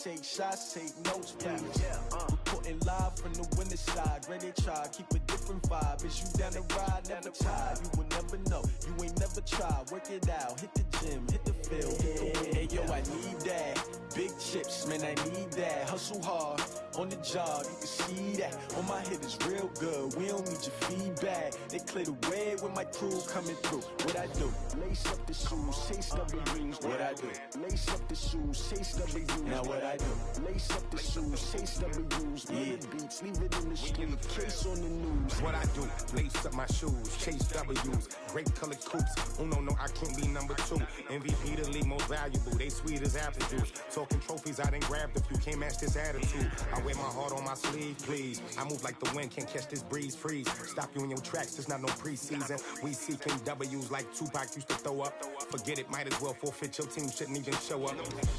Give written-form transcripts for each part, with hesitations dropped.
Take shots, take notes, please. Reporting live from the winner's side. Ready to try, keep a different vibe. Is you down the ride, never tired. You will never know, you ain't never tried. Work it out, hit the gym, hit the field, hit the win. Hey yo, I need that. Big chips, man, I need that. Hustle hard, on the job, you can see that. On my hit is real good, we don't need your feedback. They clear the way with my crew coming through. What I do? Lace up the shoes, chase W's. What I do? Lace up the shoes, chase W's. Now what I do? Lace up the shoes, chase W's. Yeah. Beats, leave it in the street, case on the news. What I do? Lace up my shoes, chase W's. Great colored coops. Oh no, I can't be number 2. MVP the league most valuable. They sweet as apple juice. Talking trophies, I done grabbed a few. Can't match this attitude. I wear my heart on my sleeve, please. I move like the wind, can't catch this breeze, freeze. Stop you in your tracks, it's not no preseason. We seeking W's like Tupac used to throw up. Forget it, might as well forfeit. Your team shouldn't even show up.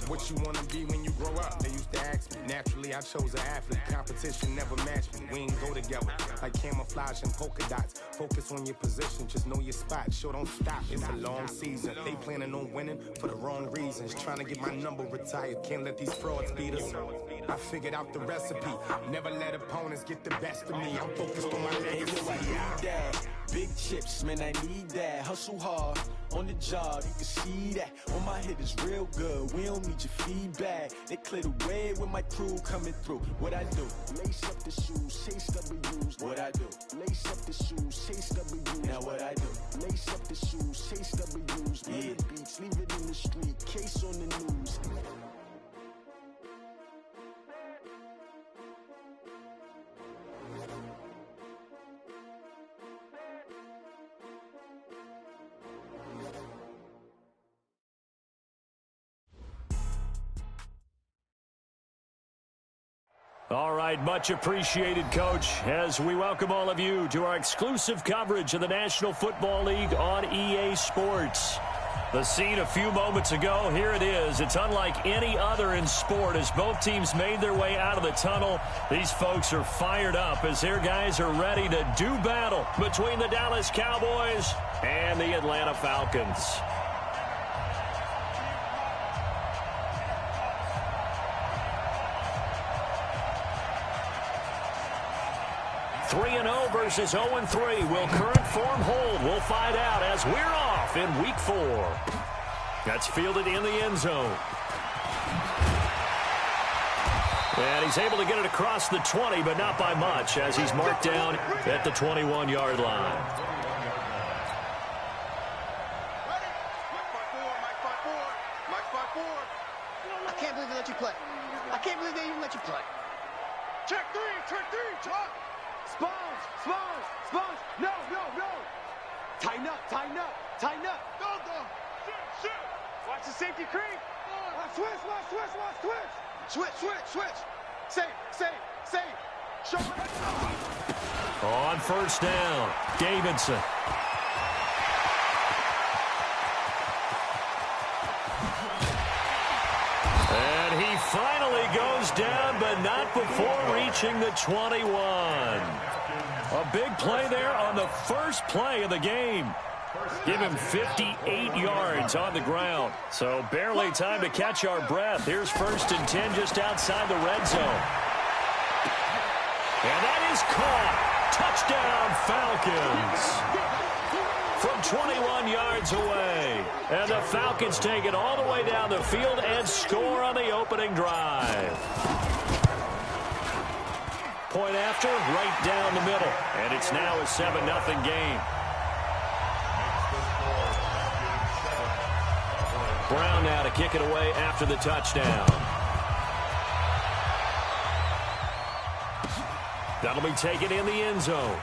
What you wanna be when you grow up? They used to ask me. Naturally, I chose an athlete. Competition never matched me. We ain't go together like camouflage and polka dots. Focus on your position, just know your spot. Sure, don't stop, it's a long season. They planning on winning for the wrong reasons. Trying to get my number retired. Can't let these frauds beat us. I figured out the recipe. Never let opponents get the best of me. I'm focused on my legacy. I need that. Big chips, man, I need that. Hustle hard, on the job, you can see that. On my hit is real good, we don't need your feedback. They clear the way with my crew coming through. What I do? Lace up the shoes, chase W's. What I do? Lace up the shoes, chase W's. Now what I do? Lace up the shoes, chase W's. Yeah. Beats, leave it in the street, case on the news. All right, much appreciated, Coach, as we welcome all of you to our exclusive coverage of the National Football League on EA Sports. The scene a few moments ago, here it is. It's unlike any other in sport as both teams made their way out of the tunnel. These folks are fired up as their guys are ready to do battle between the Dallas Cowboys and the Atlanta Falcons. 3-0 versus 0-3. Will current form hold? We'll find out as we're off in Week 4. That's fielded in the end zone. And he's able to get it across the 20, but not by much, as he's marked down at the 21-yard line. I can't believe they let you play. I can't believe they even let you play. Check three, Chuck. Sponge. No. Tighten up. Go. Shit. Watch the safety creep. Watch, switch. Save. Show it. On first down, Davidson. And he finally goes down, but not before reaching the 21. A big play there on the first play of the game. Give him 58 yards on the ground. So barely time to catch our breath. Here's 1st and 10 just outside the red zone. And that is caught. Touchdown, Falcons. From 21 yards away. And the Falcons take it all the way down the field and score on the opening drive. Point after, right down the middle. And it's now a 7-0 game. Brown now to kick it away after the touchdown. That'll be taken in the end zone.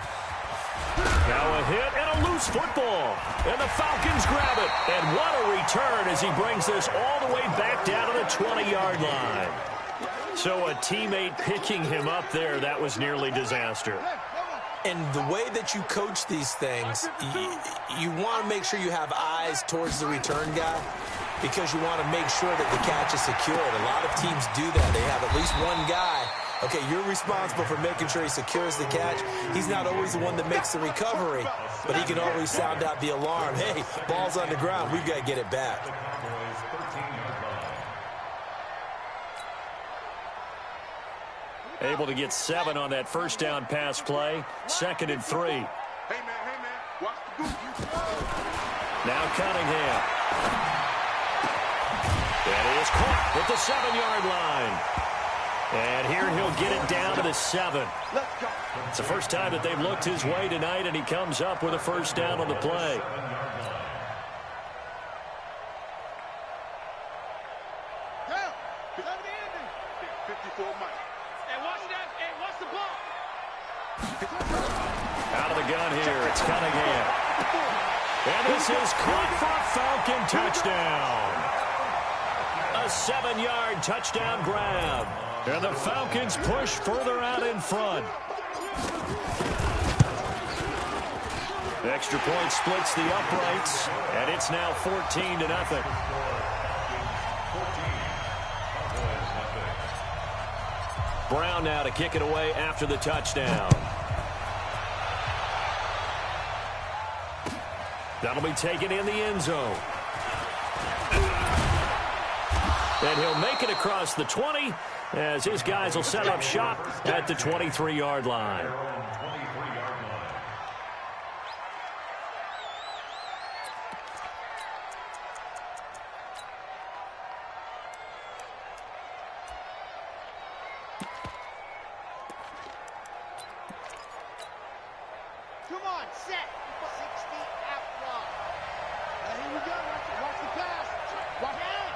Now a hit and a loose football. And the Falcons grab it. And what a return as he brings this all the way back down to the 20-yard line. So a teammate picking him up there, that was nearly disaster. And the way that you coach these things, you want to make sure you have eyes towards the return guy because you want to make sure that the catch is secured. A lot of teams do that. They have at least one guy. Okay, you're responsible for making sure he secures the catch. He's not always the one that makes the recovery, but he can always sound out the alarm. Hey, ball's on the ground. We've got to get it back. Able to get 7 on that first down pass play. 2nd and 3. Hey, man, watch the goose. Now Cunningham. And he is caught at the 7-yard line. And here he'll get it down to the 7. It's the first time that they've looked his way tonight, and he comes up with a first down on the play. Out of the gun here, it's Cunningham. And this is caught for a Falcon touchdown. A 7-yard touchdown grab. And the Falcons push further out in front. The extra point splits the uprights, and it's now 14-0. Brown now to kick it away after the touchdown. That'll be taken in the end zone. And he'll make it across the 20 as his guys will set up shop at the 23-yard line. Come on, set. 60 out long. Here we go. Watch the pass. Watch out.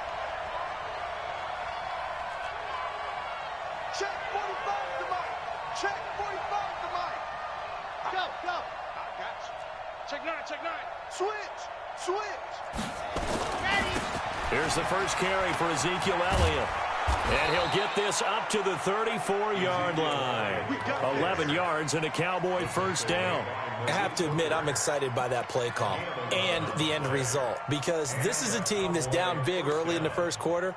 Check 45 to Mike. Check 45 to Mike. Go. I got you. Check 9. Switch. Ready. Here's the first carry for Ezekiel Elliott. And he'll get this up to the 34-yard line. 11 yards and a Cowboy first down. I have to admit, I'm excited by that play call and the end result, because this is a team that's down big early in the first quarter,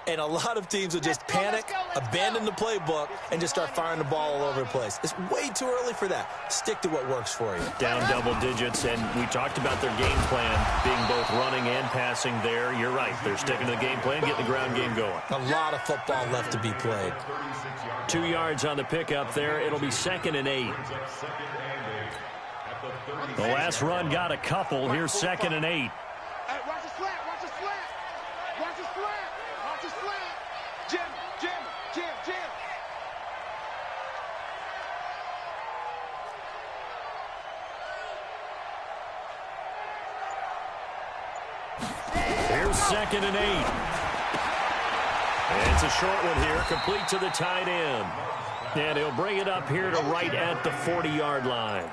and a lot of teams will just panic, abandon the playbook, and just start firing the ball all over the place. It's way too early for that. Stick to what works for you. Down double digits, and we talked about their game plan being both running and passing there. You're right. They're sticking to the game plan, getting the ground game going. A lot of football left to be played. 2 yards on the pickup there. It'll be 2nd and 8. The last run got a couple. Here's 2nd and 8. Hey, watch the slant. Jim. Here's 2nd and 8. And it's a short one here, complete to the tight end. And he'll bring it up here to right at the 40-yard line.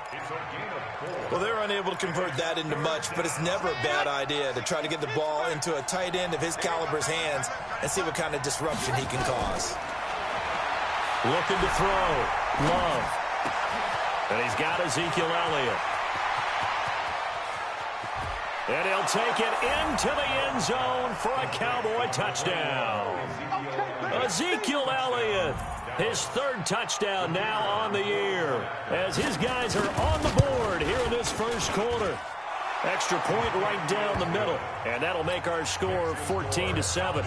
Well, they're unable to convert that into much, but it's never a bad idea to try to get the ball into a tight end of his caliber's hands and see what kind of disruption he can cause. Looking to throw. Love. And he's got Ezekiel Elliott. And he'll take it into the end zone for a Cowboy touchdown. Ezekiel Elliott, his 3rd touchdown now on the year, as his guys are on the board here in this first quarter. Extra point right down the middle, and that'll make our score 14-7.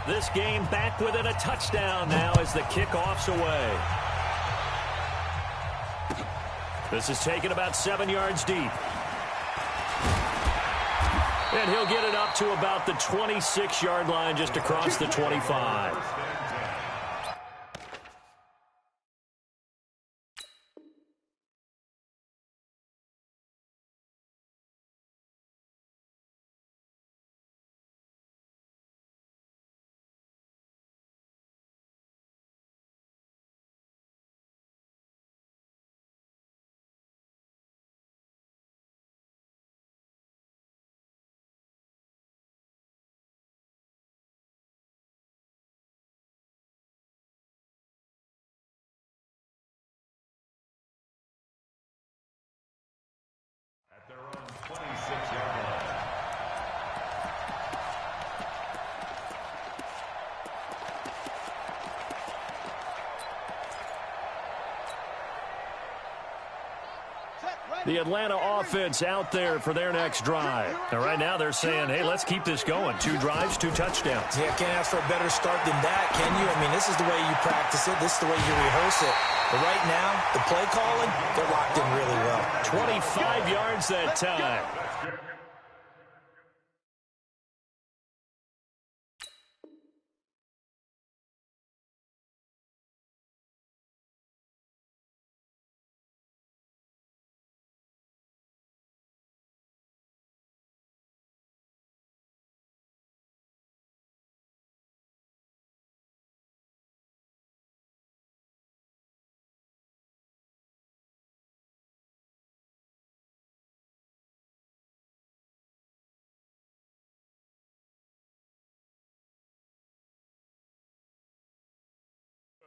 This game back within a touchdown now as the kickoff's away. This is taken about 7 yards deep. And he'll get it up to about the 26-yard line, just across the 25. The Atlanta offense out there for their next drive. And right now they're saying, hey, let's keep this going. 2 drives, 2 touchdowns. Yeah, can't ask for a better start than that, can you? I mean, this is the way you practice it. This is the way you rehearse it. But right now, the play calling, they're locked in really well. 25 yards that time.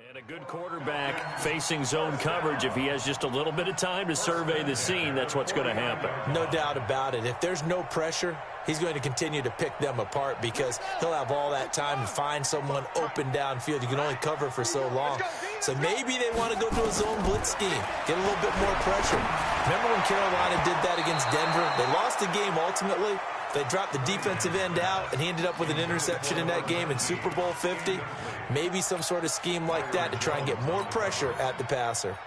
And a good quarterback facing zone coverage. If he has just a little bit of time to survey the scene, that's what's going to happen. No doubt about it. If there's no pressure, he's going to continue to pick them apart because he'll have all that time to find someone open downfield. You can only cover for so long. So maybe they want to go to a zone blitz scheme, get a little bit more pressure. Remember when Carolina did that against Denver? They lost the game ultimately. They dropped the defensive end out, and he ended up with an interception in that game in Super Bowl 50. Maybe some sort of scheme like that to try and get more pressure at the passer.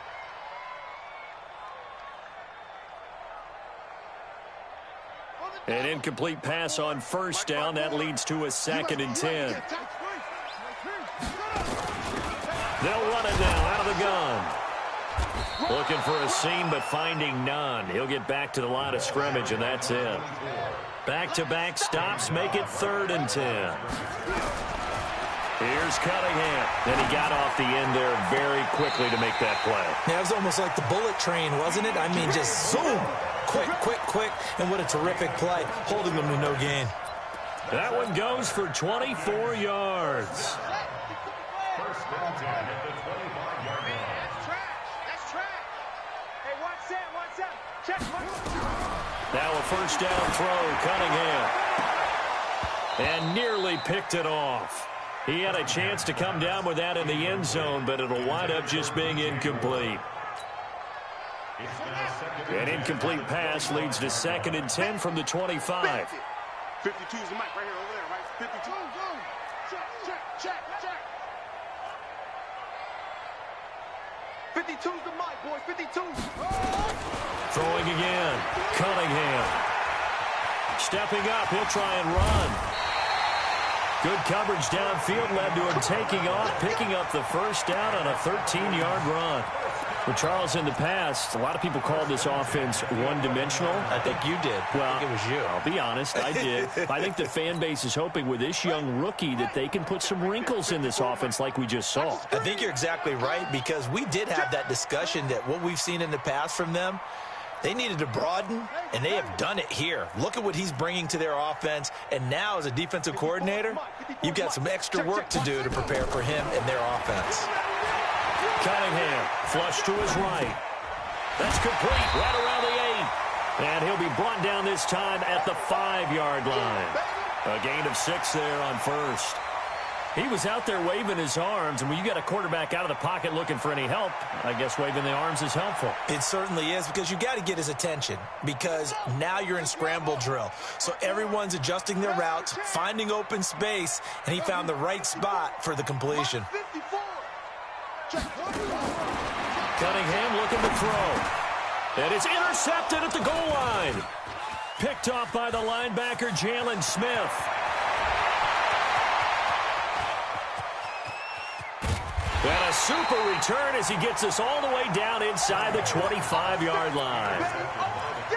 An incomplete pass on first down. That leads to a 2nd and 10. They'll run it now out of the gun. Looking for a seam, but finding none. He'll get back to the line of scrimmage, and that's it. Back-to-back stops make it 3rd and 10. Here's Cunningham. And he got off the end there very quickly to make that play. Yeah, it was almost like the bullet train, wasn't it? I mean, just zoom. Quick, quick, quick. And what a terrific play, holding them to no gain. That one goes for 24 yards. First down, 10 at the 25-yard line. That's trash. Hey, watch that. Check. Now a first down throw, Cunningham. And nearly picked it off. He had a chance to come down with that in the end zone, but it'll wind up just being incomplete. An incomplete pass leads to 2nd and 10 from the 25. 52's the mic right here, over there, right? 52. Check. 52's the mic, boys. 52. Throwing again. Cunningham. Stepping up. He'll try and run. Good coverage downfield led to him taking off, picking up the first down on a 13-yard run. Well, Charles, in the past, a lot of people called this offense one-dimensional. I think you did. Well, I think it was you. I'll be honest, I did. I think the fan base is hoping with this young rookie that they can put some wrinkles in this offense like we just saw. I think you're exactly right because we did have that discussion that what we've seen in the past from them, they needed to broaden, and they have done it here. Look at what he's bringing to their offense, and now as a defensive coordinator, you've got some extra work to do to prepare for him and their offense. Cunningham, flush to his right. That's complete, right around the 8. And he'll be brought down this time at the 5-yard line. A gain of 6 there on first. He was out there waving his arms, and when you got a quarterback out of the pocket looking for any help, I guess waving the arms is helpful. It certainly is because you got to get his attention because now you're in scramble drill. So everyone's adjusting their routes, finding open space, and he found the right spot for the completion. Cunningham looking to throw. And it's intercepted at the goal line. Picked off by the linebacker, Jalen Smith. And a super return as he gets us all the way down inside the 25-yard line.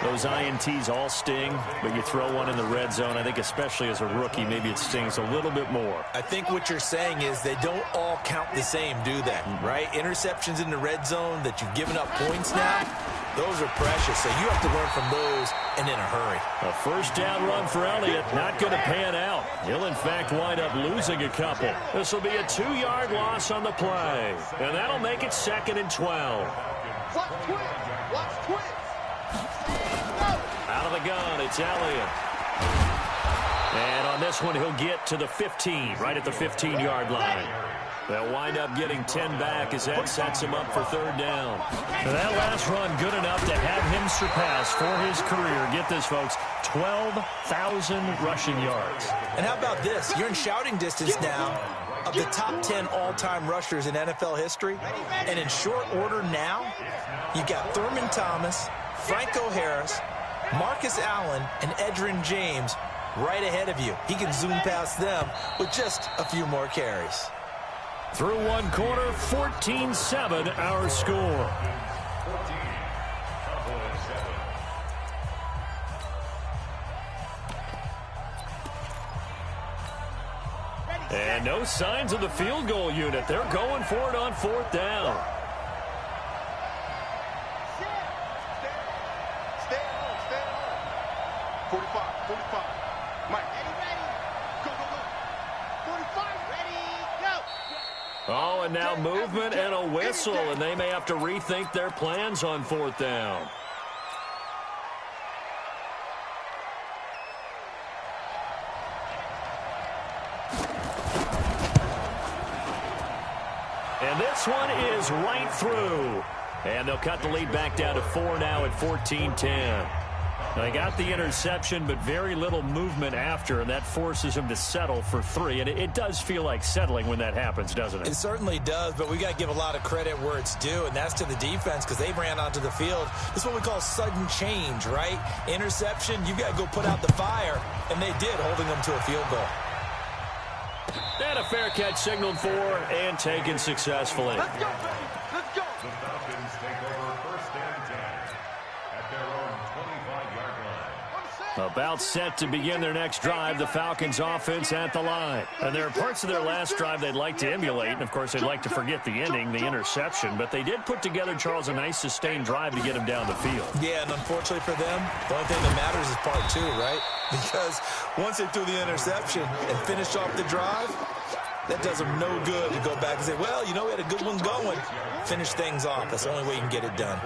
Those INTs all sting, but you throw one in the red zone, I think especially as a rookie, maybe it stings a little bit more. I think what you're saying is they don't all count the same, do they? Right? Interceptions in the red zone that you've given up points now, those are precious, so you have to learn from those and in a hurry. A first down run for Elliott, not going to pan out. He'll, in fact, wind up losing a couple. This will be a 2-yard loss on the play, and that'll make it 2nd and 12. Watch twins. Out of the gun, it's Elliott. And on this one, he'll get to the 15, right at the 15-yard line. They'll wind up getting 10 back as that sets him up for third down. Now that last run good enough to have him surpass for his career. Get this, folks, 12,000 rushing yards. And how about this? You're in shouting distance now of the top 10 all-time rushers in NFL history. And in short order now, you've got Thurman Thomas, Franco Harris, Marcus Allen, and Edgerrin James right ahead of you. He can zoom past them with just a few more carries. Through one quarter, 14-7 our score. And no signs of the field goal unit. They're going for it on fourth down. Stay on. 45, 45. Mike. Ready. Go. 45, ready, go. Oh, and now movement and a whistle, and they may have to rethink their plans on fourth down. And this one is right through. And they'll cut the lead back down to 4 now at 14-10. They got the interception, but very little movement after, and that forces them to settle for 3. And it does feel like settling when that happens, doesn't it? It certainly does, but we got to give a lot of credit where it's due, and that's to the defense because they ran onto the field. This is what we call sudden change, right? Interception, you got to go put out the fire, and they did, holding them to a field goal. And a fair catch signaled for and taken successfully. Let's go, baby. Let's go. The Falcons take over first and 10 at their own 25-yard line. About set to begin their next drive, the Falcons offense at the line. And there are parts of their last drive they'd like to emulate, and of course they'd like to forget the ending, the interception, but they did put together, Charles, a nice sustained drive to get him down the field. Yeah, and unfortunately for them, the only thing that matters is part 2, right? Because once they threw the interception and finished off the drive, that does them no good to go back and say, well, you know, we had a good one going. Finish things off. That's the only way you can get it done.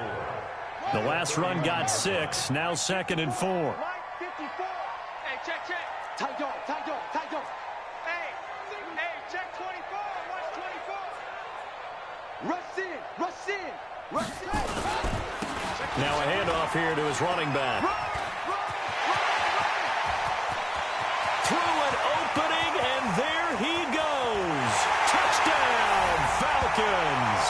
The last run got 6, now 2nd and 4. Hey, check. Tight dog. Hey, check 24. Watch 24. Rush in. Now a handoff here to his running back. Through an opening, and there he goes. Touchdown, Falcons.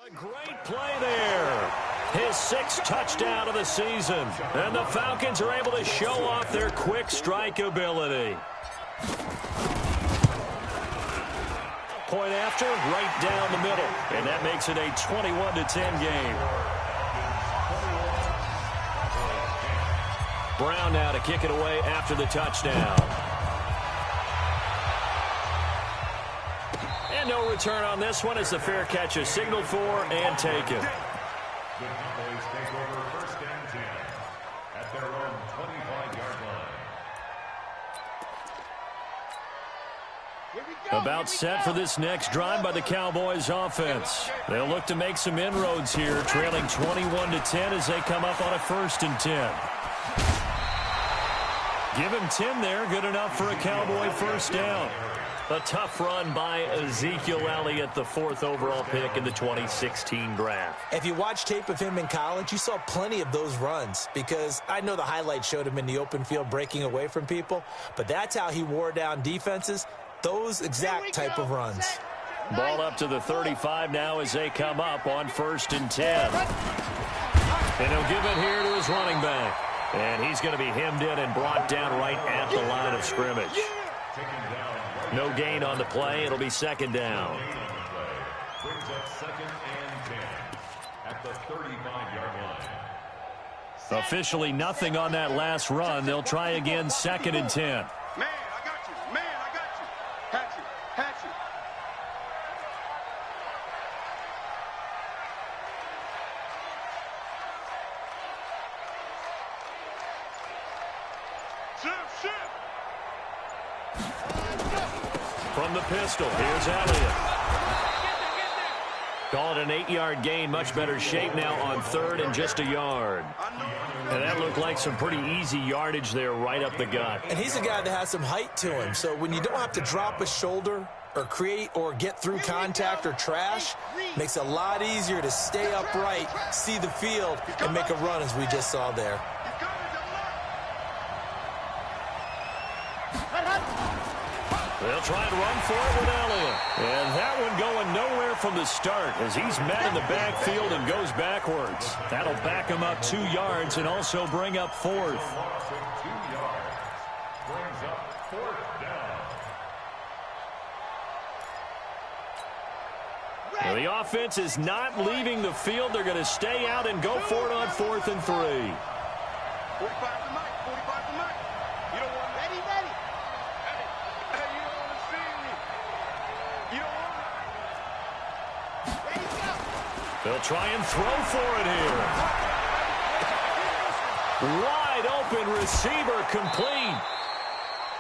A great play there. His 6th touchdown of the season. And the Falcons are able to show off their quick strike ability. Point after, right down the middle. And that makes it a 21-10 game. Brown now to kick it away after the touchdown. And no return on this one as the fair catch is signaled for and taken. The Cowboys take over first and 10 at their own 25-yard line. About set for this next drive by the Cowboys offense. They'll look to make some inroads here, trailing 21-10 as they come up on a 1st and 10. Give him 10 there, good enough for a Cowboy first down. A tough run by Ezekiel Elliott, the 4th overall pick in the 2016 draft. If you watch tape of him in college, you saw plenty of those runs because I know the highlights showed him in the open field breaking away from people, but that's how he wore down defenses, those exact type of runs. Ball up to the 35 now as they come up on 1st and 10. And he'll give it here to his running back. And he's going to be hemmed in and brought down right at the line of scrimmage. No gain on the play. It'll be 2nd down. Brings up 2nd and 10 at the 35-yard line. Officially nothing on that last run. They'll try again 2nd and 10. Man, I got you. Hatch it. Shift. From the pistol, here's Elliott. Call it an 8-yard gain. Much better shape now on 3rd and just a yard. And that looked like some pretty easy yardage there right up the gut. And he's a guy that has some height to him. So when you don't have to drop a shoulder or create or get through contact or trash, makes it a lot easier to stay upright, see the field, and make a run as we just saw there. They'll try and run for it with Elliott. And that one going nowhere from the start as he's met in the backfield and goes backwards. That'll back him up 2 yards and also bring up 4th. Loss of 2 yards. Brings up 4th down. Well, the offense is not leaving the field. They're going to stay out and go for it on 4th and 3. 45 to Mike. 45 to Mike. You don't want ready. Hey, you don't want to see me. You don't want me. Ready, go. They'll try and throw for it here. Wide open receiver complete.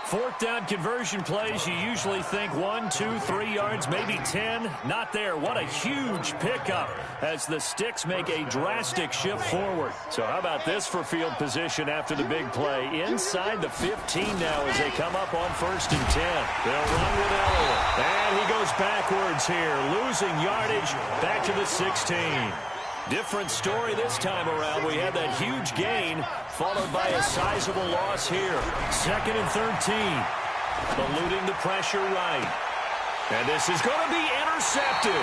4th down conversion plays, you usually think 1, 2, 3 yards, maybe 10. Not there. What a huge pickup as the Sticks make a drastic shift forward. So how about this for field position after the big play? Inside the 15 now as they come up on 1st and 10. They'll run with Elliott. And he goes backwards here, losing yardage back to the 16. Different story this time around. We had that huge gain followed by a sizable loss here. 2nd and 13. Eluding the pressure right. And this is going to be intercepted.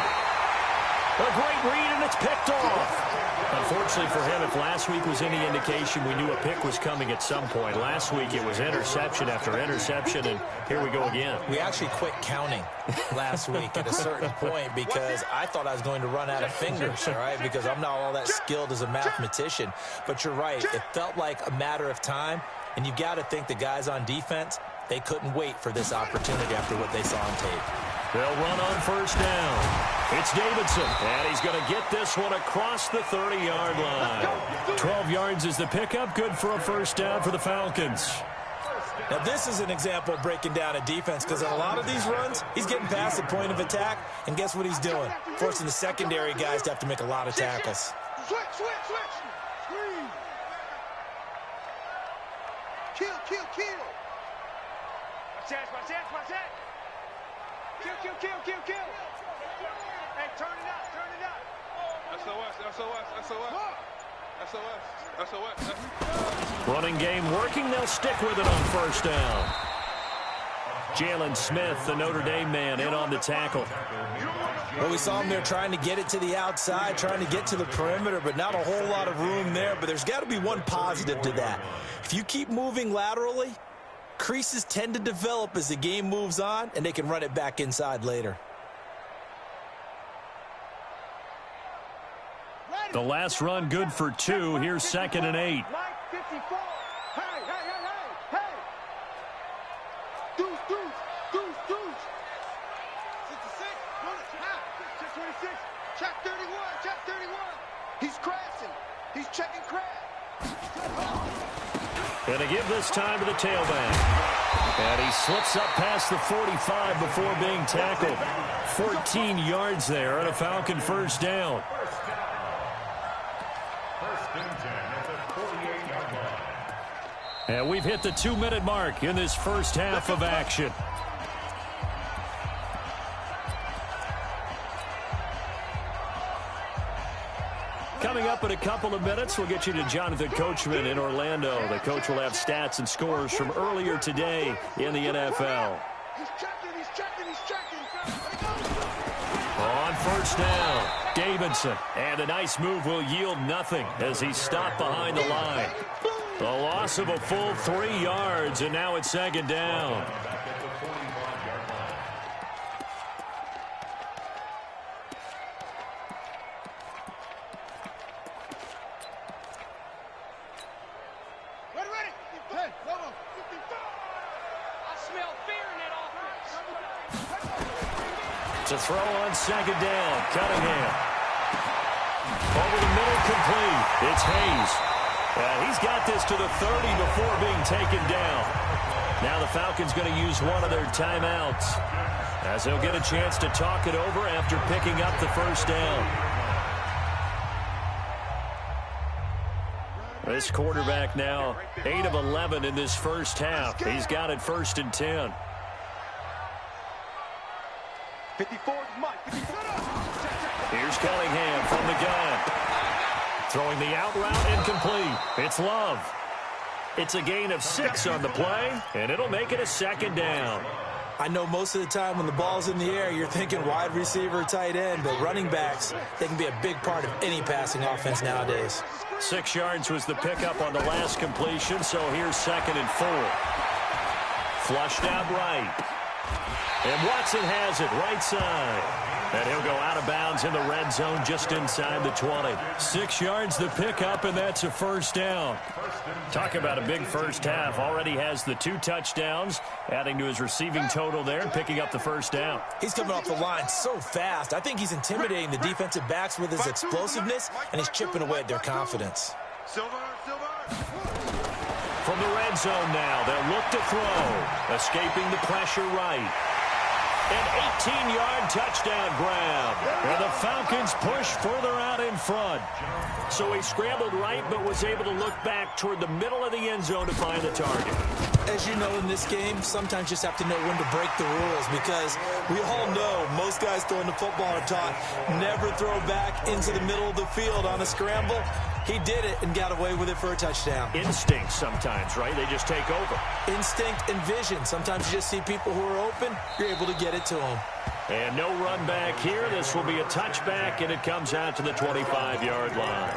A great read, and it's picked off. Unfortunately for him, if last week was any indication, we knew a pick was coming at some point. Last week it was interception after interception, and here we go again. We actually quit counting last week at a certain point because I thought I was going to run out of fingers, all right, because I'm not all that skilled as a mathematician. But you're right. It felt like a matter of time, and you've got to think the guys on defense, they couldn't wait for this opportunity after what they saw on tape. They'll run on 1st down. It's Davidson, and he's going to get this one across the 30-yard line. 12 yards is the pickup, good for a 1st down for the Falcons. Now, this is an example of breaking down a defense because on a lot of these runs, he's getting past the point of attack, and guess what he's doing? Forcing the secondary guys to have to make a lot of tackles. Switch. Screen. Kill. My chance. Kill. Hey, turn it up. SOS. Running game working. They'll stick with it on 1st down. Jalen Smith, the Notre Dame man, in on the tackle. Well, we saw him there trying to get it to the outside, trying to get to the perimeter, but not a whole lot of room there. But there's got to be one positive to that. If you keep moving laterally, creases tend to develop as the game moves on, and they can run it back inside later. The last run good for 2. Here's 2nd and 8. Mike 54. Hey. Deuce. 66. Run it. Check 26. Check 31. He's crashing. He's checking crash. Going to give this time to the tailback. And he slips up past the 45 before being tackled. 14 yards there on a Falcon 1st down. And we've hit the 2-minute mark in this first half of action. Coming up in a couple of minutes, we'll get you to Jonathan Coachman in Orlando. The coach will have stats and scores from earlier today in the NFL. He's checking. On 1st down, Davidson. And a nice move will yield nothing as he's stopped behind the line. The loss of a full 3 yards, and now it's 2nd down. Ready. Hey, level. I smell fear in that offense. To throw on 2nd down, Cunningham. Over the middle, complete. It's Hayes. And he's got this to the 30 before being taken down. Now the Falcons going to use one of their timeouts, as they'll get a chance to talk it over after picking up the first down. This quarterback now 8 of 11 in this first half. He's got it 1st and 10. 54 Mike. Here's Cunningham from the gun. Throwing the out route incomplete. It's Love. It's a gain of 6 on the play, and it'll make it a 2nd down. I know most of the time when the ball's in the air, you're thinking wide receiver, tight end, but running backs, they can be a big part of any passing offense nowadays. 6 yards was the pickup on the last completion, so here's 2nd and 4. Flushed out right. And Watson has it right side. And he'll go out of bounds in the red zone just inside the 20. 6 yards the pickup, and that's a 1st down. Talk about a big first half. Already has the 2 touchdowns, adding to his receiving total there and picking up the 1st down. He's coming off the line so fast. I think he's intimidating the defensive backs with his explosiveness, and he's chipping away at their confidence. From the red zone now, they'll look to throw. Escaping the pressure right. An 18-yard touchdown grab. And the Falcons push further out in front. So he scrambled right, but was able to look back toward the middle of the end zone to find the target. As you know, in this game, sometimes you just have to know when to break the rules, because we all know most guys throwing the football are taught never throw back into the middle of the field on a scramble. He did it and got away with it for a touchdown. Instinct sometimes, right? They just take over. Instinct and vision. Sometimes you just see people who are open, you're able to get it to them. And no run back here. This will be a touchback, and it comes out to the 25-yard line.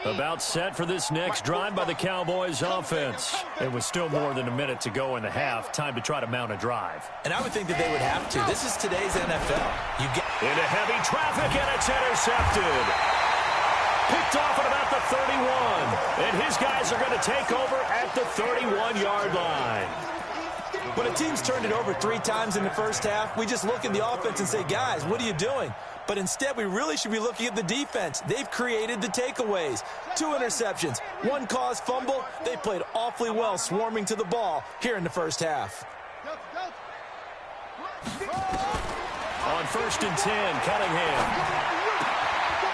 About set for this next drive by the Cowboys offense. It was still more than a minute to go in the half. Time to try to mount a drive. And I would think that they would have to. This is today's NFL. You get into heavy traffic, and it's intercepted. Picked off at about the 31. And his guys are going to take over at the 31-yard line. When a team's turned it over 3 times in the first half, we just look at the offense and say, guys, what are you doing? But instead, we really should be looking at the defense. They've created the takeaways. 2 interceptions, 1 caused fumble. They played awfully well swarming to the ball here in the first half. On 1st and 10, Cunningham.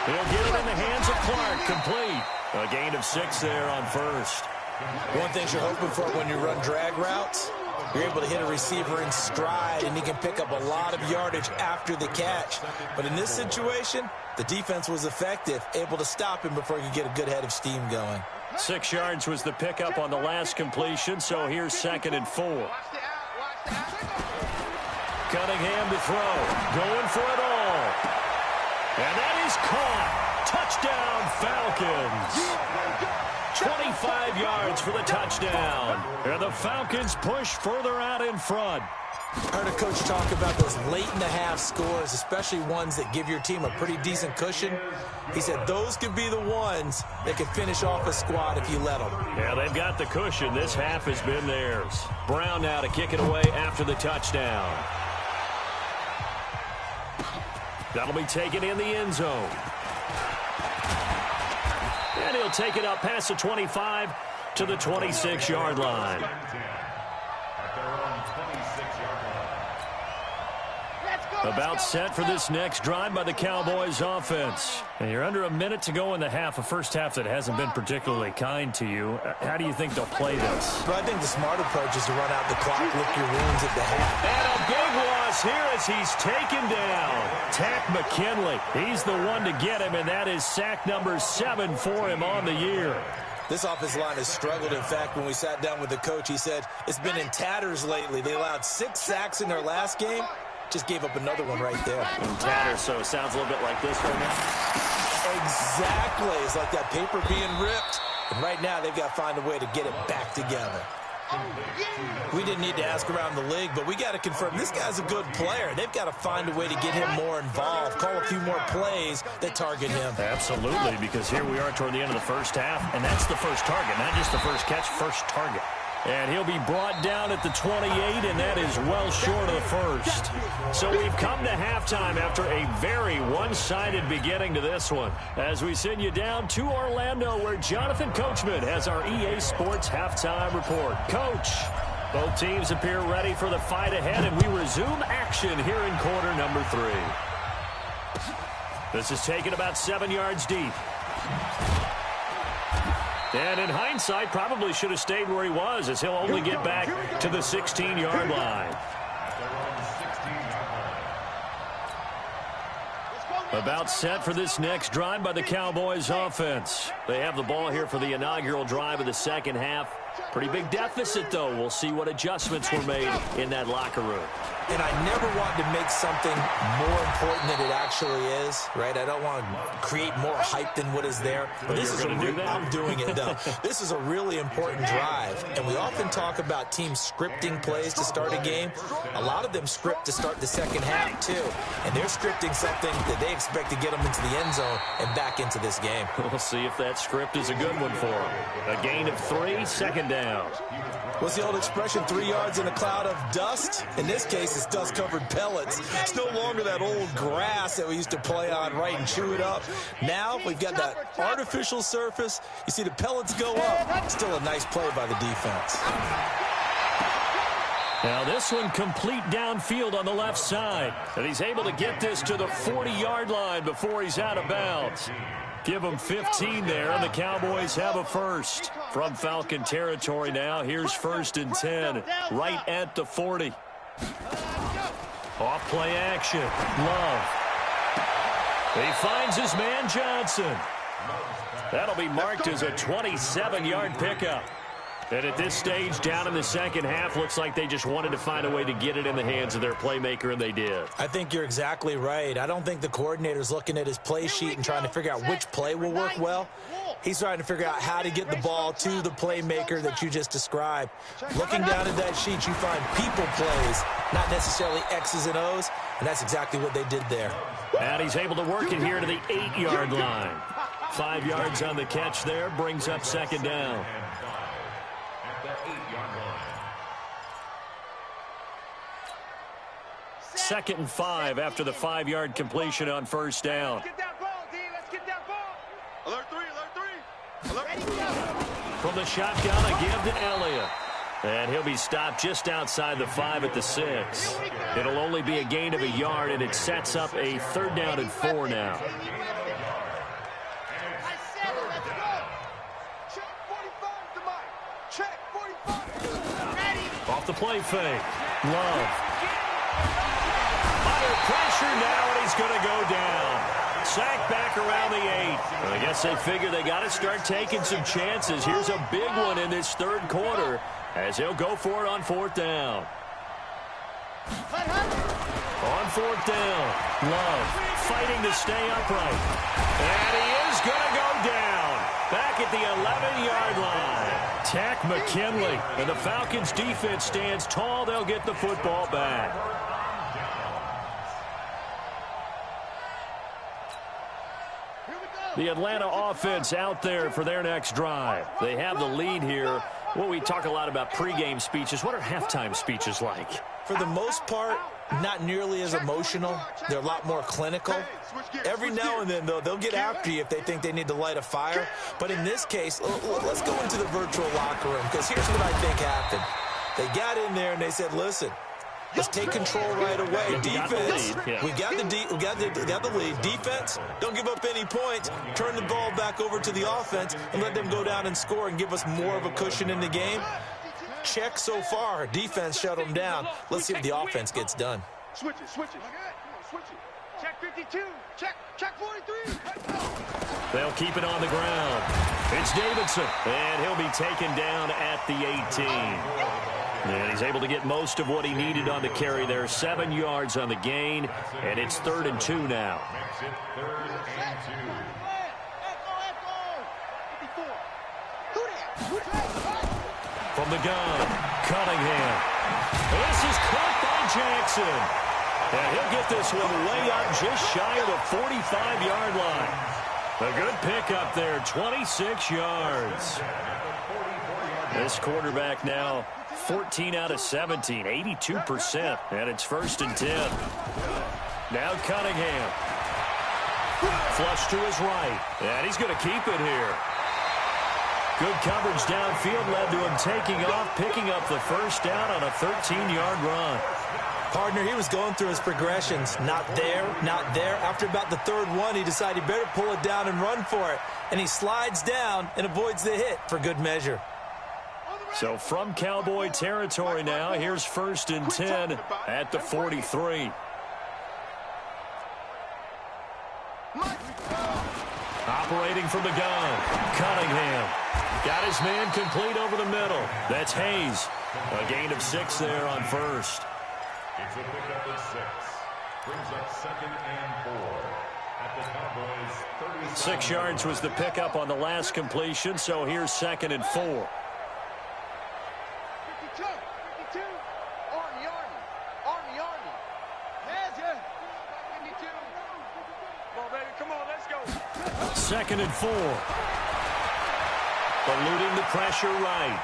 He'll get it in the hands of Clark, complete. A gain of 6 there on 1st. One thing you're hoping for when you run drag routes, you're able to hit a receiver in stride, and he can pick up a lot of yardage after the catch. But in this situation, the defense was effective, able to stop him before he could get a good head of steam going. 6 yards was the pickup on the last completion, so here's 2nd and 4. Cunningham to throw, going for it all. And that is caught. Touchdown, Falcons. 25 yards for the touchdown. And the Falcons push further out in front. I heard a coach talk about those late-in-the-half scores, especially ones that give your team a pretty decent cushion. He said those could be the ones that could finish off a squad if you let them. Yeah, they've got the cushion. This half has been theirs. Brown now to kick it away after the touchdown. That'll be taken in the end zone. And he'll take it up past the 25 to the 26-yard line. About set for this next drive by the Cowboys offense. And you're under a minute to go in the half, a first half that hasn't been particularly kind to you. How do you think they'll play this? Well, I think the smart approach is to run out the clock, lick your wounds at the half. And a big loss here as he's taken down. Tack McKinley. He's the one to get him, and that is sack number 7 for him on the year. This offensive line has struggled. In fact, when we sat down with the coach, he said it's been in tatters lately. They allowed 6 sacks in their last game. Just gave up another one right there. In tatters, so it sounds a little bit like this right now. Exactly. It's like that paper being ripped. And right now, they've got to find a way to get it back together. We didn't need to ask around the league, but we got to confirm this guy's a good player. They've got to find a way to get him more involved, call a few more plays that target him. Absolutely, because here we are toward the end of the first half, and that's the first target, not just the first catch, first target. And he'll be brought down at the 28, and that is well short of the first. So we've come to halftime after a very one-sided beginning to this one. As we send you down to Orlando, where Jonathan Coachman has our EA Sports Halftime Report. Coach, both teams appear ready for the fight ahead, and we resume action here in quarter number 3. This is taken about 7 yards deep. And in hindsight, probably should have stayed where he was, as he'll only get back to the 16-yard line. About set for this next drive by the Cowboys offense. They have the ball here for the inaugural drive of the second half. Pretty big deficit, though. We'll see what adjustments were made in that locker room. And I never want to make something more important than it actually is, right? I don't want to create more hype than what is there. But this is I'm doing it, though. This is a really important drive. And we often talk about teams scripting plays to start a game. A lot of them script to start the second half, too. And they're scripting something that they expect to get them into the end zone and back into this game. We'll see if that script is a good one for them. A gain of 3, second down. What's the old expression, 3 yards in a cloud of dust? In this case, it's dust-covered pellets. It's no longer that old grass that we used to play on, right, and chew it up. Now we've got that artificial surface. You see the pellets go up. Still a nice play by the defense. Now this one complete downfield on the left side. And he's able to get this to the 40-yard line before he's out of bounds. Give them 15 there, and the Cowboys have a first. From Falcon territory now, here's 1st and 10, right at the 40. Off play action, Love. He finds his man Johnson. That'll be marked as a 27-yard pickup. And at this stage, down in the second half, looks like they just wanted to find a way to get it in the hands of their playmaker, and they did. I think you're exactly right. I don't think the coordinator's looking at his play sheet and trying to figure out which play will work well. He's trying to figure out how to get the ball to the playmaker that you just described. Looking down at that sheet, you find people plays, not necessarily X's and O's, and that's exactly what they did there. And he's able to work it here to the 8-yard line. 5 yards on the catch there, brings up second down. 2nd and 5 after the 5-yard completion on first down. Let's get that ball, D. Let's get that ball. Alert 3, alert 3. Alert. From the shotgun, a give to Elliott. And he'll be stopped just outside the 5 at the 6. It'll only be a gain of a yard, and it sets up a 3rd down and 4 now. Off the play fake. Love. Under pressure now, and he's going to go down. Sacked back around the 8. I guess they figure they got to start taking some chances. Here's a big one in this 3rd quarter as he'll go for it on 4th down. On 4th down, Love fighting to stay upright. And he is going to go down. Back at the 11-yard line. Tack McKinley. And the Falcons defense stands tall. They'll get the football back. The Atlanta offense out there for their next drive. They have the lead here. Well, we talk a lot about pregame speeches. What are halftime speeches like? For the most part, not nearly as emotional. They're a lot more clinical. Every now and then, though, they'll get after you if they think they need to light a fire. But in this case, let's go into the virtual locker room, because here's what I think happened. They got in there and they said, listen, let's take control right away. Defense, we got the lead. Defense, don't give up any points. Turn the ball back over to the offense and let them go down and score and give us more of a cushion in the game. Check so far. Defense shut them down. Let's see if the offense gets done. Switch it, switch it. Switch it. Check 52. Check 43. They'll keep it on the ground. It's Davidson, and he'll be taken down at the 18. And he's able to get most of what he needed on the carry there. 7 yards on the gain, and it's 3rd and 2 now. Makes it 3rd and 2. From the gun, Cunningham. This is caught by Jackson. And he'll get this one way up just shy of the 45-yard line. A good pickup there, 26 yards. This quarterback now 14 out of 17, 82%, and it's 1st and 10. Now Cunningham. Flush to his right, and he's going to keep it here. Good coverage downfield led to him taking off, picking up the 1st down on a 13-yard run. Partner, he was going through his progressions. Not there, not there. After about the 3rd one, he decided he better pull it down and run for it. And he slides down and avoids the hit for good measure. So from Cowboy territory now, here's 1st and 10 at the 43. Operating from the gun, Cunningham. Got his man complete over the middle. That's Hayes. A gain of 6 there on 1st. It's a pickup of 6. Brings up 2nd and 4 at the Cowboys' 30. 6 yards was the pickup on the last completion, so here's 2nd and 4. 52, 52, Army, Army. Yes, yes. 52. Come on, baby, come on, let's go. 2nd and 4. Eluding the pressure right.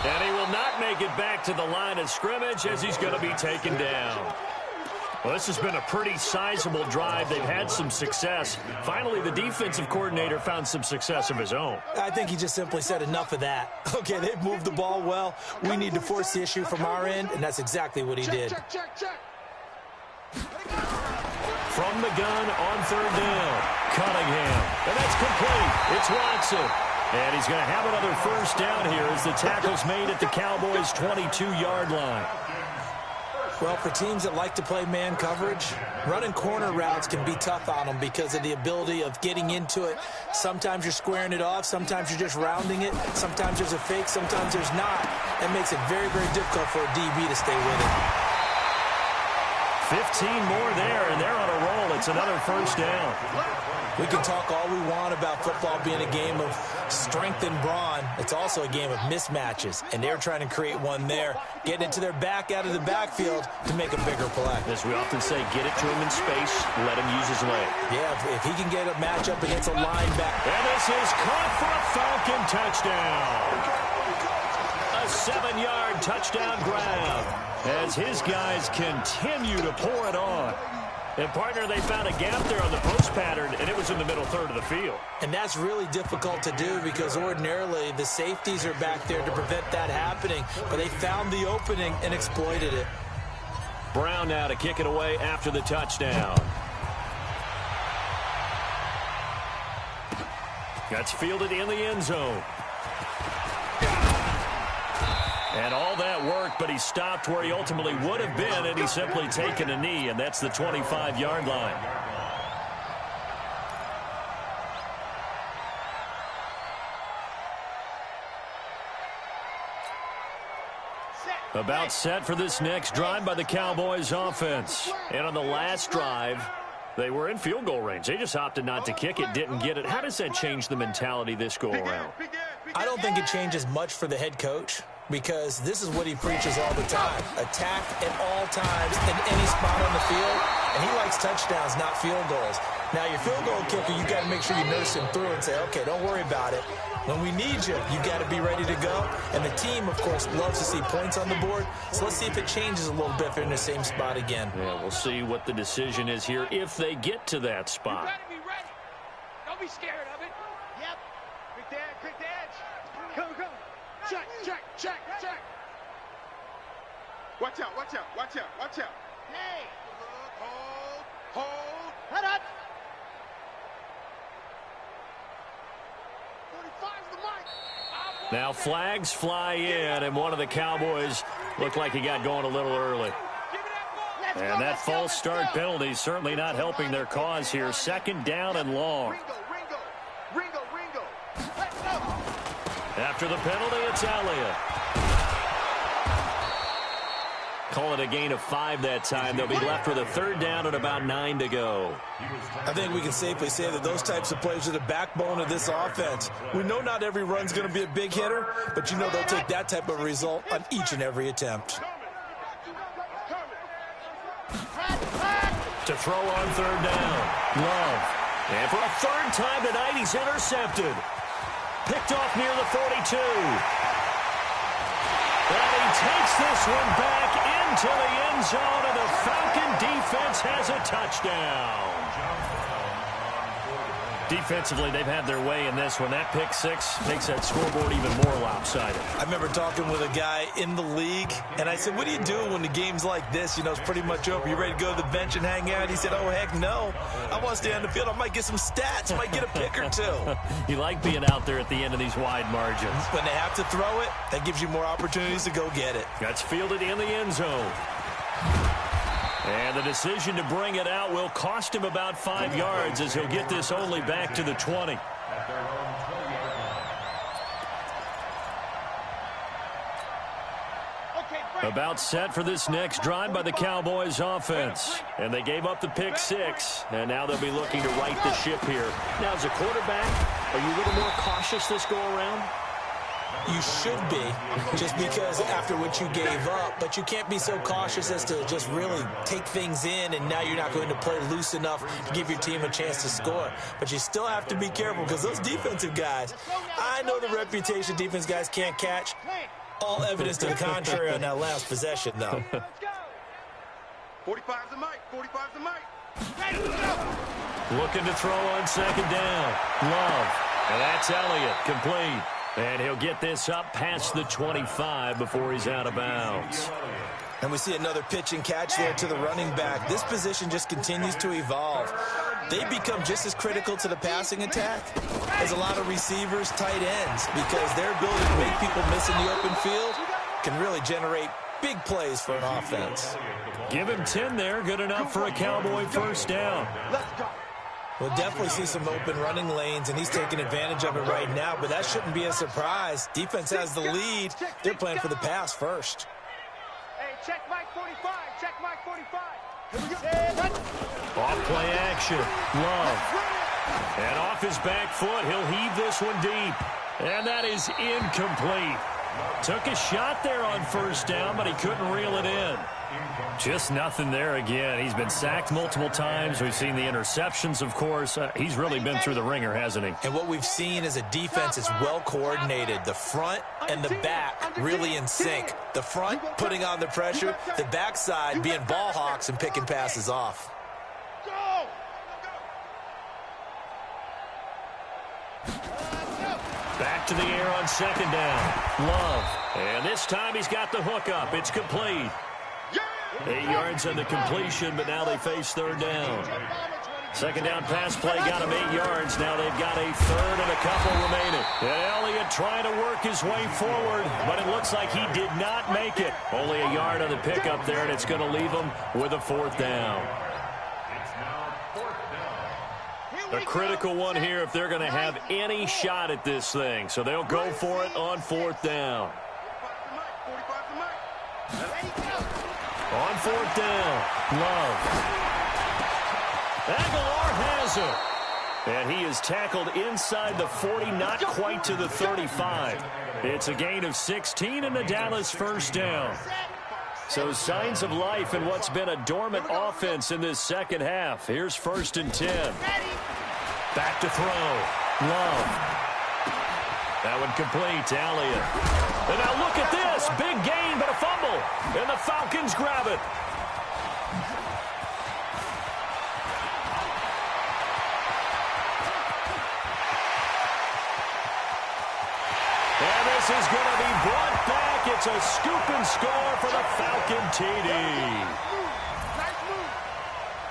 And he will not make it back to the line of scrimmage as he's going to be taken down. Well, this has been a pretty sizable drive. They've had some success. Finally, the defensive coordinator found some success of his own. I think he just simply said enough of that. Okay, they've moved the ball well. We need to force the issue from our end, and that's exactly what he did. Check. From the gun on 3rd down, Cunningham. And that's complete. It's Watson. And he's going to have another 1st down here as the tackle's made at the Cowboys' 22-yard line. Well, for teams that like to play man coverage, running corner routes can be tough on them because of the ability of getting into it. Sometimes you're squaring it off. Sometimes you're just rounding it. Sometimes there's a fake. Sometimes there's not. That makes it very, very difficult for a DB to stay with it. 15 more there, and they're on a roll. It's another 1st down. We can talk all we want about football being a game of strength and brawn. It's also a game of mismatches, and they're trying to create one there, getting it to their back out of the backfield to make a bigger play. As we often say, get it to him in space, let him use his leg. Yeah, if he can get a matchup against a linebacker. And this is caught for a Falcon touchdown. A 7-yard touchdown grab as his guys continue to pour it on. And, partner, they found a gap there on the post pattern, and it was in the middle 3rd of the field. And that's really difficult to do because ordinarily the safeties are back there to prevent that happening. But they found the opening and exploited it. Brown now to kick it away after the touchdown. That's fielded in the end zone. And all that work, but he stopped where he ultimately would have been, and he's simply taken a knee, and that's the 25-yard line. About set for this next drive by the Cowboys offense. And on the last drive, they were in field goal range. They just opted not to kick it, didn't get it. How does that change the mentality this go-around? I don't think it changes much for the head coach, because this is what he preaches all the time. Attack at all times in any spot on the field, and he likes touchdowns, not field goals. Now, your field goal kicker, you got to make sure you nurse him through and say, okay, don't worry about it. When we need you, you got to be ready to go. And the team, of course, loves to see points on the board. So let's see if it changes a little bit if they're in the same spot again. Yeah, we'll see what the decision is here if they get to that spot. You better be ready. Don't be scared of it. Yep. Quick the edge. Go. Check. Watch out. Hey. Hold. Head up. 45's the mark. Now flags fly in, and one of the Cowboys looked like he got going a little early. And that false start penalty certainly not helping their cause here. 2nd down and long. Ringo. Let's go. After the penalty, it's Elliott. Call it a gain of 5 that time. They'll be left with a 3rd down and about 9 to go. I think we can safely say that those types of plays are the backbone of this offense. We know not every run's going to be a big hitter, but you know they'll take that type of result on each and every attempt. To throw on 3rd down. Love. And for a 3rd time tonight, he's intercepted. Picked off near the 42. And he takes this one back into the end zone, and the Falcon defense has a touchdown. Defensively, they've had their way in this one. That pick 6 makes that scoreboard even more lopsided. I remember talking with a guy in the league, and I said, what do you do when the game's like this? You know, it's pretty much over. You ready to go to the bench and hang out? He said, oh, heck no. I want to stay on the field. I might get some stats. I might get a pick or 2. You like being out there at the end of these wide margins. When they have to throw it, that gives you more opportunities to go get it. That's fielded in the end zone. And the decision to bring it out will cost him about 5 yards, as he'll get this only back to the 20. About set for this next drive by the Cowboys offense. And they gave up the pick 6, and now they'll be looking to right the ship here. Now, as a quarterback, are you a little more cautious this go-around? You should be, just because after what you gave up, but you can't be so cautious as to just really take things in, and now you're not going to play loose enough to give your team a chance to score. But you still have to be careful, because those defensive guys, I know the reputation defense guys can't catch. All evidence to the contrary on that last possession, though. 45's the mic. 45's the mic. Looking to throw on 2nd down. Love. And that's Elliott, complete. And he'll get this up past the 25 before he's out of bounds. And we see another pitch and catch there to the running back. This position just continues to evolve. They become just as critical to the passing attack as a lot of receivers, tight ends, because their ability to make people miss in the open field can really generate big plays for an offense. Give him 10 there, good enough for a Cowboy 1st down. We'll definitely see some open running lanes, and he's taking advantage of it right now, but that shouldn't be a surprise. Defense has the lead. They're playing for the pass first. Hey, check Mike 45. Check Mike 45. Off play action. Love. And off his back foot, he'll heave this one deep. And that is incomplete. Took a shot there on 1st down, but he couldn't reel it in. Just nothing there again. He's been sacked multiple times. We've seen the interceptions, of course. He's really been through the ringer, hasn't he? And what we've seen is a defense that's well coordinated. The front and the back really in sync. The front putting on the pressure, the backside being ball hawks and picking passes off. Back to the air on 2nd down. Love. And this time he's got the hook up. It's complete. 8 yards on the completion, but now they face 3rd down. 2nd down pass play got him 8 yards. Now they've got a 3rd and a couple remaining. And Elliott trying to work his way forward, but it looks like he did not make it. Only a yard on the pickup there, and it's going to leave him with a 4th down. A critical one here if they're going to have any shot at this thing. So they'll go for it on 4th down. On 4th down, Love. Aguilar has it. And he is tackled inside the 40, not quite to the 35. It's a gain of 16 and the Dallas 1st down. So signs of life in what's been a dormant offense in this 2nd half. Here's 1st and 10. Back to throw. Love. That one complete to Elliott. And now look at this. Big gain, but a fumble. And the Falcons grab it. And this is going to be brought back. It's a scoop and score for the Falcon TD.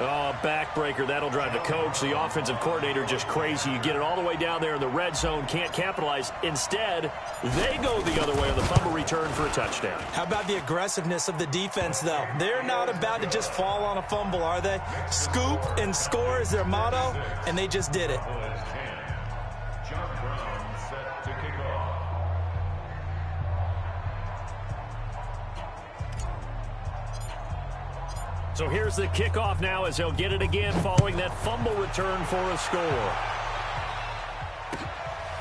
Oh, backbreaker. That'll drive the coach, the offensive coordinator, just crazy. You get it all the way down there in the red zone, can't capitalize. Instead, they go the other way on the fumble return for a touchdown. How about the aggressiveness of the defense, though? They're not about to just fall on a fumble, are they? Scoop and score is their motto, and they just did it. So here's the kickoff now as they'll get it again following that fumble return for a score.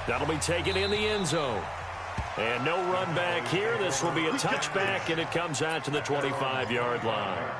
That'll be taken in the end zone. And no run back here. This will be a touchback, and it comes out to the 25-yard line.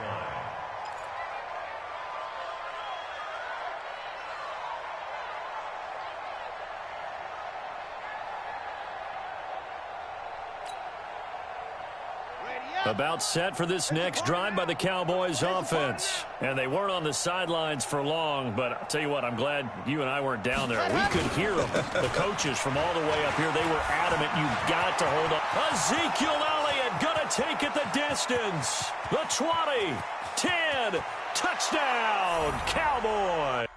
About set for this next drive by the Cowboys offense. And they weren't on the sidelines for long, but I'll tell you what, I'm glad you and I weren't down there. We could hear them. The coaches from all the way up here, they were adamant. You've got to hold up. Ezekiel Elliott going to take it the distance. The 20, 10, touchdown, Cowboys.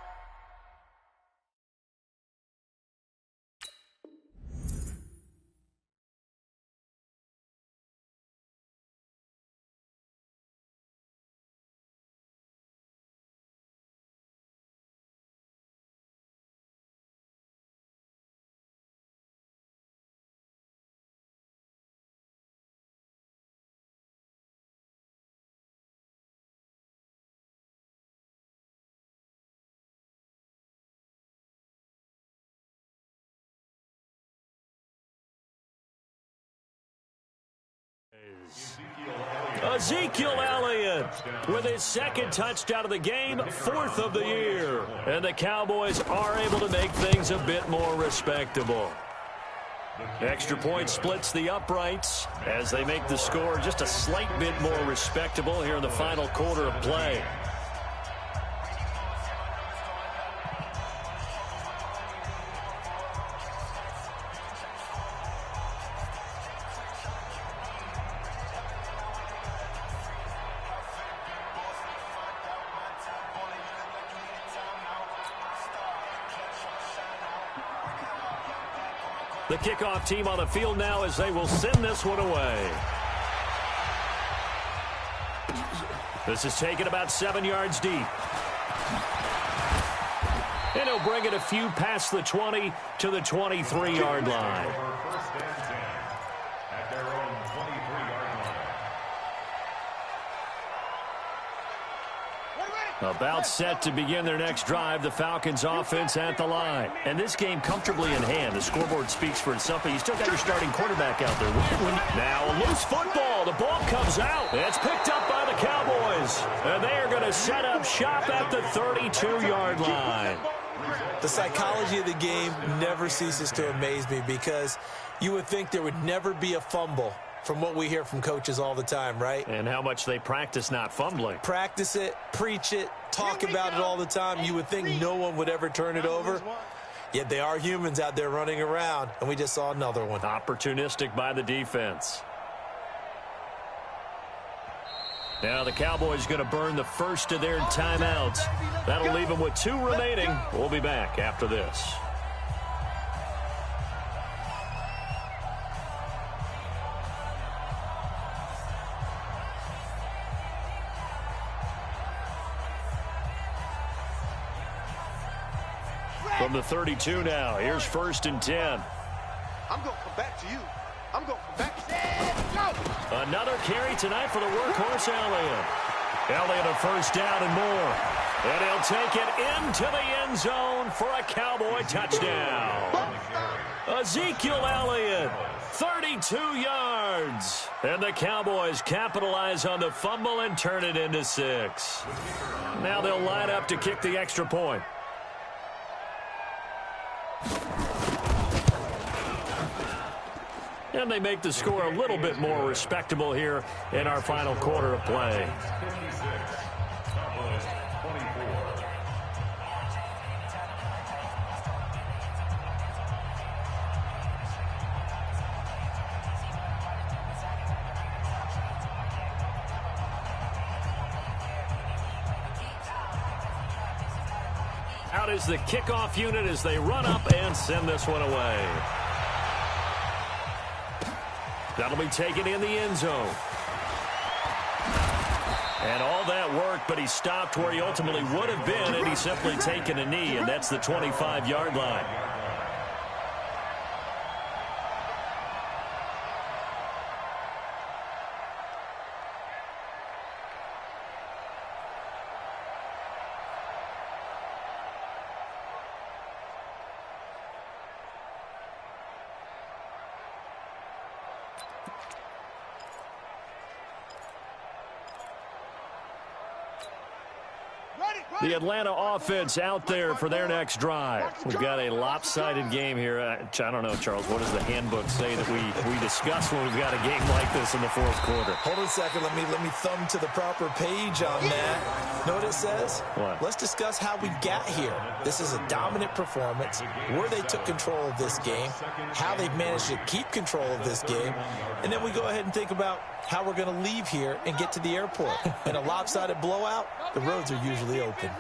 Ezekiel Elliott with his second touchdown of the game, 4th of the year. And the Cowboys are able to make things a bit more respectable. Extra point splits the uprights as they make the score just a slight bit more respectable here in the final quarter of play. The kickoff team on the field now as they will send this one away. This is taken about 7 yards deep. And he'll bring it a few past the 20 to the 23-yard line. First and 10 at their own 23-yard line. About set to begin their next drive, the Falcons offense at the line. And this game comfortably in hand. The scoreboard speaks for itself, but you still got your starting quarterback out there. Now a loose football. The ball comes out. It's picked up by the Cowboys. And they are going to set up shop at the 32-yard line. The psychology of the game never ceases to amaze me because you would think there would never be a fumble from what we hear from coaches all the time, right? And how much they practice not fumbling. Practice it, preach it, talk about it all the time. You would think no one would ever turn it over. Yet they are humans out there running around, and we just saw another one. Opportunistic by the defense. Now the Cowboys going to burn the first of their timeouts. That'll leave them with 2 remaining. We'll be back after this. From the 32 now, here's 1st and 10. I'm going to come back to you. I'm going to come back to you. Another carry tonight for the workhorse Elliott. Elliott a first down and more. And he'll take it into the end zone for a Cowboy touchdown. Ezekiel Elliott, 32 yards. And the Cowboys capitalize on the fumble and turn it into 6. Now they'll line up to kick the extra point. And they make the score a little bit more respectable here in our final quarter of play. Out is the kickoff unit as they run up and send this one away. That'll be taken in the end zone. And all that work, but he stopped where he ultimately would have been, and he's simply taken a knee, and that's the 25-yard line. The Atlanta offense out there for their next drive. We've got a lopsided game here. I don't know, Charles, what does the handbook say that we discuss when we've got a game like this in the fourth quarter? Hold on a second. Let me thumb to the proper page on that. Know what it says? What? Let's discuss how we got here. This is a dominant performance, where they took control of this game, how they've managed to keep control of this game, and then we go ahead and think about how we're going to leave here and get to the airport. In a lopsided blowout, the roads are usually open.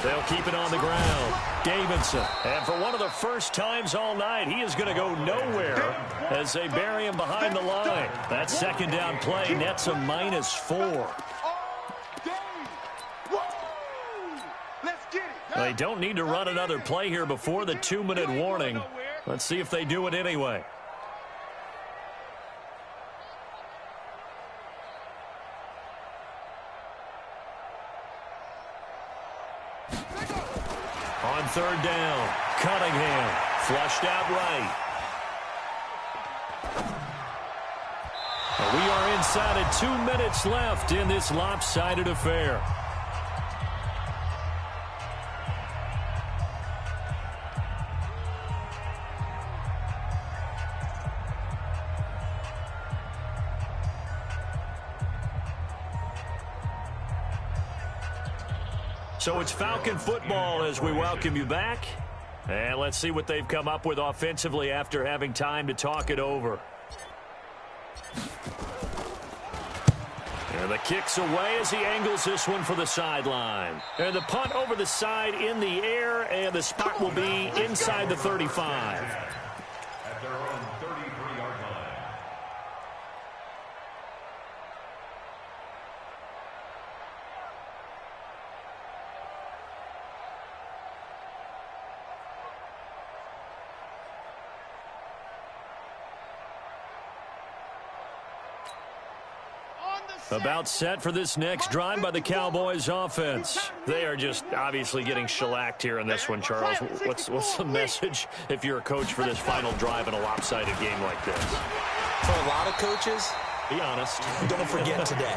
They'll keep it on the ground. Davidson. And for one of the first times all night, he is going to go nowhere as they bury him behind the line. That second down play nets a -4. They don't need to run another play here before the 2-minute warning. Let's see if they do it anyway. On third down, Cunningham flushed out right. We are inside of 2 minutes left in this lopsided affair. So it's Falcon football as we welcome you back. And let's see what they've come up with offensively after having time to talk it over. And the kick's away as he angles this one for the sideline. And the punt over the side in the air, and the spot will be inside the 35. At their own 33-yard line. About set for this next drive by the Cowboys offense. They are just obviously getting shellacked here in this one, Charles. What's the message if you're a coach for this final drive in a lopsided game like this? For a lot of coaches, be honest. Don't forget today.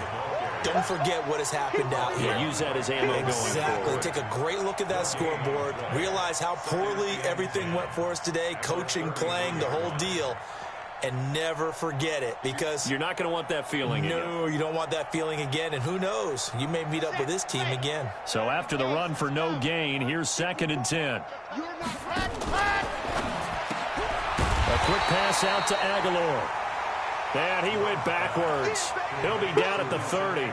Don't forget what has happened out here. Yeah, use that as ammo going forward. Exactly. Take a great look at that scoreboard. Realize how poorly everything went for us today. Coaching, playing, the whole deal. And never forget it, because you're not going to want that feeling again. No, you don't want that feeling again. And who knows? You may meet up with this team again. So after the run for no gain, here's 2nd and 10. A quick pass out to Aguilar. And he went backwards. He'll be down at the 30.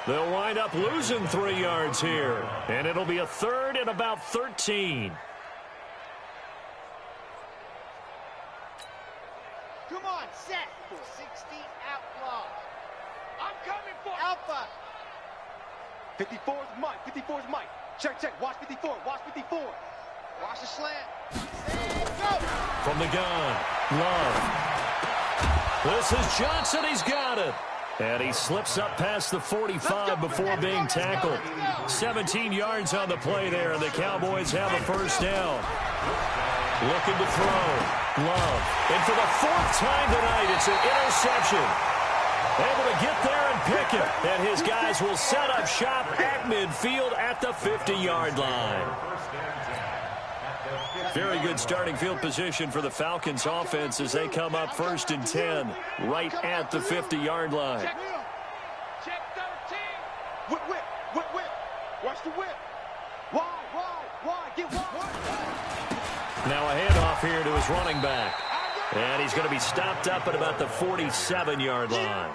They'll wind up losing 3 yards here. And it'll be a 3rd and about 13. Come on, set. 60 outlaw. I'm coming for Alpha. 54's Mike. 54's Mike. Check. Watch 54. Watch 54. Watch the slant. Go. From the gun, Love. This is Johnson. He's got it. And he slips up past the 45 before being tackled. 17 yards on the play there, and the Cowboys have a first down. Looking to throw. Love. And for the 4th time tonight, it's an interception. Able to get there and pick it. And his guys will set up shop at midfield at the 50-yard line. Very good starting field position for the Falcons offense as they come up 1st and 10 right at the 50-yard line. Check 13. Whip. Watch the whip. Wide. Get wide. Now a handoff here to his running back. And he's going to be stopped up at about the 47-yard line.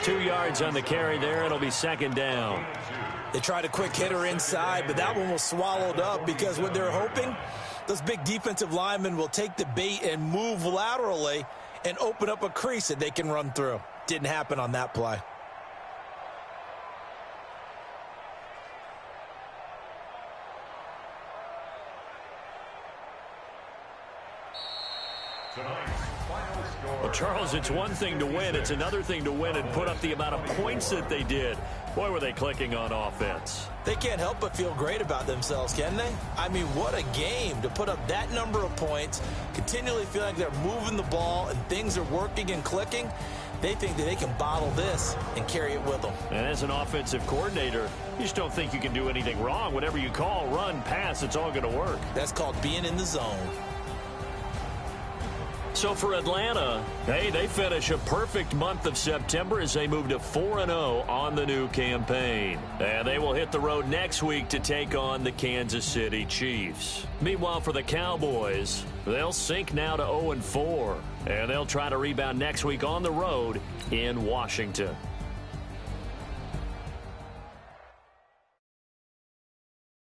2 yards on the carry there. It'll be 2nd down. They tried a quick hitter inside, but that one was swallowed up because what they're hoping, those big defensive linemen will take the bait and move laterally and open up a crease that they can run through. Didn't happen on that play. Well, Charles, it's one thing to win. It's another thing to win and put up the amount of points that they did. Boy, were they clicking on offense. They can't help but feel great about themselves, can they? I mean, what a game to put up that number of points, continually feel like they're moving the ball and things are working and clicking. They think that they can bottle this and carry it with them. And as an offensive coordinator, you just don't think you can do anything wrong. Whatever you call, run, pass, it's all going to work. That's called being in the zone. So for Atlanta, hey, they finish a perfect month of September as they move to 4-0 on the new campaign. And they will hit the road next week to take on the Kansas City Chiefs. Meanwhile, for the Cowboys, they'll sink now to 0-4. And they'll try to rebound next week on the road in Washington.